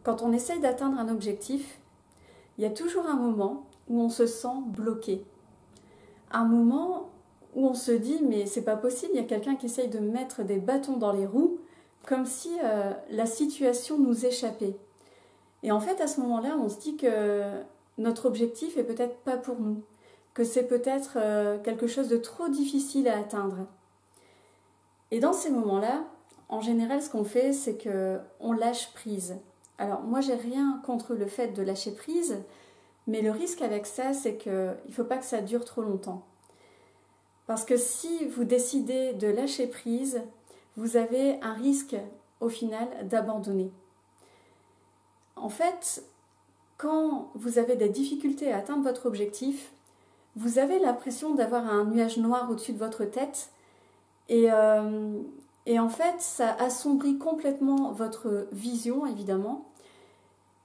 Quand on essaye d'atteindre un objectif, il y a toujours un moment où on se sent bloqué. Un moment où on se dit mais c'est pas possible, il y a quelqu'un qui essaye de mettre des bâtons dans les roues comme si la situation nous échappait. Et en fait à ce moment-là on se dit que notre objectif est peut-être pas pour nous, que c'est peut-être quelque chose de trop difficile à atteindre. Et dans ces moments-là, en général ce qu'on fait c'est qu'on lâche prise. Alors moi j'ai rien contre le fait de lâcher prise, mais le risque avec ça c'est qu'il ne faut pas que ça dure trop longtemps. Parce que si vous décidez de lâcher prise, vous avez un risque au final d'abandonner. En fait, quand vous avez des difficultés à atteindre votre objectif, vous avez l'impression d'avoir un nuage noir au-dessus de votre tête et en fait, ça assombrit complètement votre vision, évidemment.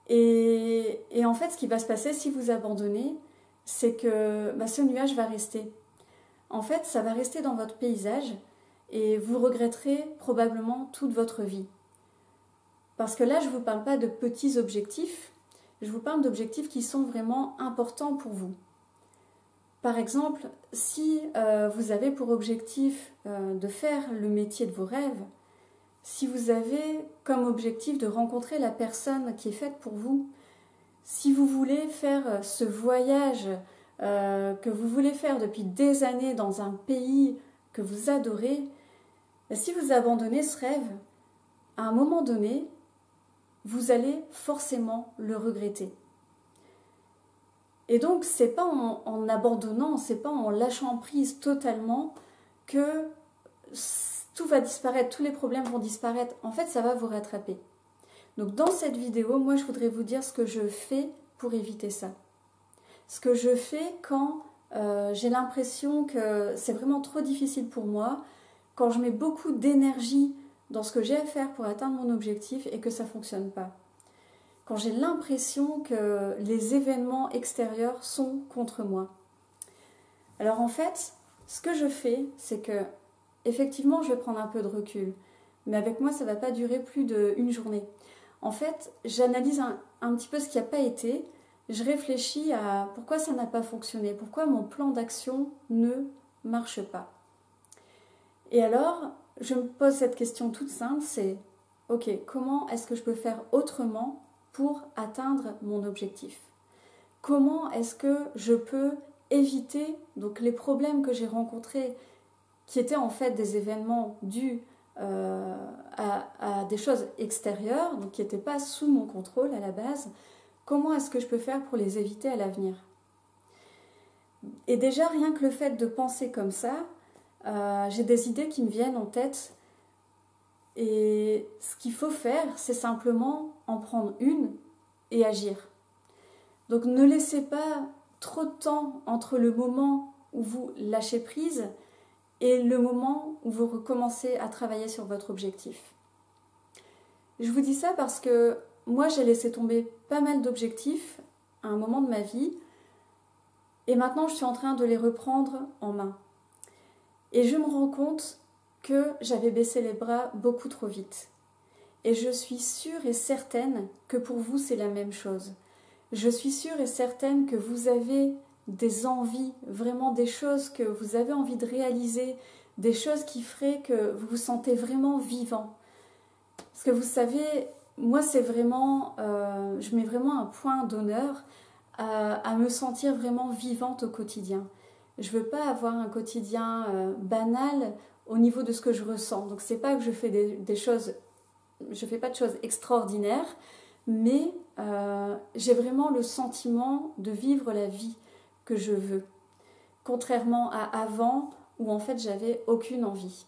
Et en fait, ce qui va se passer si vous abandonnez, c'est que ce nuage va rester. En fait, ça va rester dans votre paysage et vous regretterez probablement toute votre vie. Parce que là, je ne vous parle pas de petits objectifs, je vous parle d'objectifs qui sont vraiment importants pour vous. Par exemple, si vous avez pour objectif de faire le métier de vos rêves, si vous avez comme objectif de rencontrer la personne qui est faite pour vous, si vous voulez faire ce voyage que vous voulez faire depuis des années dans un pays que vous adorez, si vous abandonnez ce rêve, à un moment donné, vous allez forcément le regretter. Et donc, c'est pas en abandonnant, c'est pas en lâchant prise totalement que tout va disparaître, tous les problèmes vont disparaître. En fait, ça va vous rattraper. Donc, dans cette vidéo, moi, je voudrais vous dire ce que je fais pour éviter ça. Ce que je fais quand j'ai l'impression que c'est vraiment trop difficile pour moi, quand je mets beaucoup d'énergie dans ce que j'ai à faire pour atteindre mon objectif et que ça ne fonctionne pas. Quand j'ai l'impression que les événements extérieurs sont contre moi. Alors en fait, ce que je fais, c'est que, effectivement, je vais prendre un peu de recul, mais avec moi, ça ne va pas durer plus d'une journée. En fait, j'analyse un petit peu ce qui n'a pas été, je réfléchis à pourquoi ça n'a pas fonctionné, pourquoi mon plan d'action ne marche pas. Et alors, je me pose cette question toute simple, c'est ok, comment est-ce que je peux faire autrement pour atteindre mon objectif? Comment est-ce que je peux éviter donc, les problèmes que j'ai rencontrés, qui étaient en fait des événements dus à des choses extérieures, donc qui n'étaient pas sous mon contrôle à la base, comment est-ce que je peux faire pour les éviter à l'avenir? Et déjà, rien que le fait de penser comme ça, j'ai des idées qui me viennent en tête. Et ce qu'il faut faire, c'est simplement en prendre une et agir. Donc ne laissez pas trop de temps entre le moment où vous lâchez prise et le moment où vous recommencez à travailler sur votre objectif. Je vous dis ça parce que moi j'ai laissé tomber pas mal d'objectifs à un moment de ma vie et maintenant je suis en train de les reprendre en main. Et je me rends compte que j'avais baissé les bras beaucoup trop vite. Et je suis sûre et certaine que pour vous c'est la même chose. Je suis sûre et certaine que vous avez des envies, vraiment des choses que vous avez envie de réaliser, des choses qui feraient que vous vous sentez vraiment vivant. Parce que vous savez, moi c'est vraiment, je mets vraiment un point d'honneur à me sentir vraiment vivante au quotidien. Je ne veux pas avoir un quotidien banal au niveau de ce que je ressens. Donc c'est pas que je fais des choses, je fais pas de choses extraordinaires, mais j'ai vraiment le sentiment de vivre la vie que je veux. Contrairement à avant où en fait j'avais aucune envie.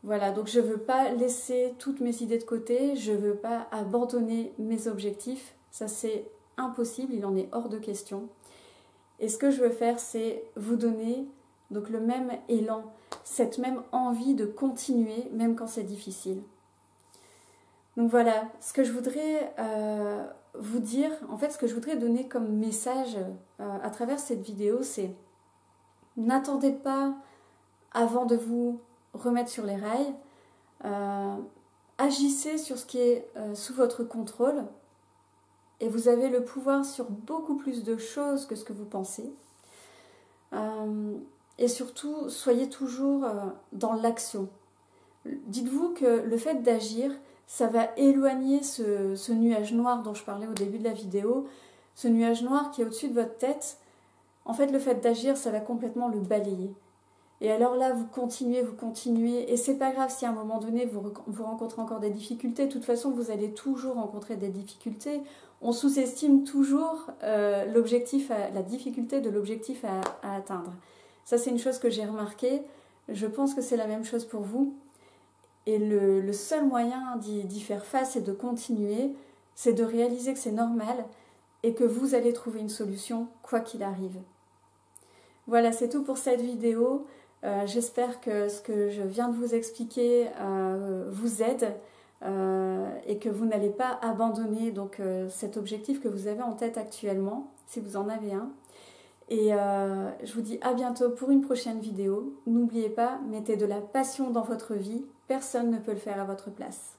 Voilà, donc je veux pas laisser toutes mes idées de côté, je veux pas abandonner mes objectifs, ça c'est impossible, il en est hors de question. Et ce que je veux faire, c'est vous donner donc le même élan, cette même envie de continuer, même quand c'est difficile. Donc voilà, ce que je voudrais vous dire, en fait, ce que je voudrais donner comme message à travers cette vidéo, c'est n'attendez pas avant de vous remettre sur les rails, agissez sur ce qui est sous votre contrôle, et vous avez le pouvoir sur beaucoup plus de choses que ce que vous pensez. Et surtout, soyez toujours dans l'action. Dites-vous que le fait d'agir, ça va éloigner ce nuage noir dont je parlais au début de la vidéo, ce nuage noir qui est au-dessus de votre tête. En fait, le fait d'agir, ça va complètement le balayer. Et alors là, vous continuez, et c'est pas grave si à un moment donné vous rencontrez encore des difficultés. De toute façon, vous allez toujours rencontrer des difficultés. On sous-estime toujours la difficulté de l'objectif à atteindre. Ça, c'est une chose que j'ai remarqué. Je pense que c'est la même chose pour vous. Et le seul moyen d'y faire face et de continuer, c'est de réaliser que c'est normal et que vous allez trouver une solution quoi qu'il arrive. Voilà, c'est tout pour cette vidéo. J'espère que ce que je viens de vous expliquer vous aide et que vous n'allez pas abandonner donc, cet objectif que vous avez en tête actuellement, si vous en avez un. Et je vous dis à bientôt pour une prochaine vidéo. N'oubliez pas, mettez de la passion dans votre vie, personne ne peut le faire à votre place.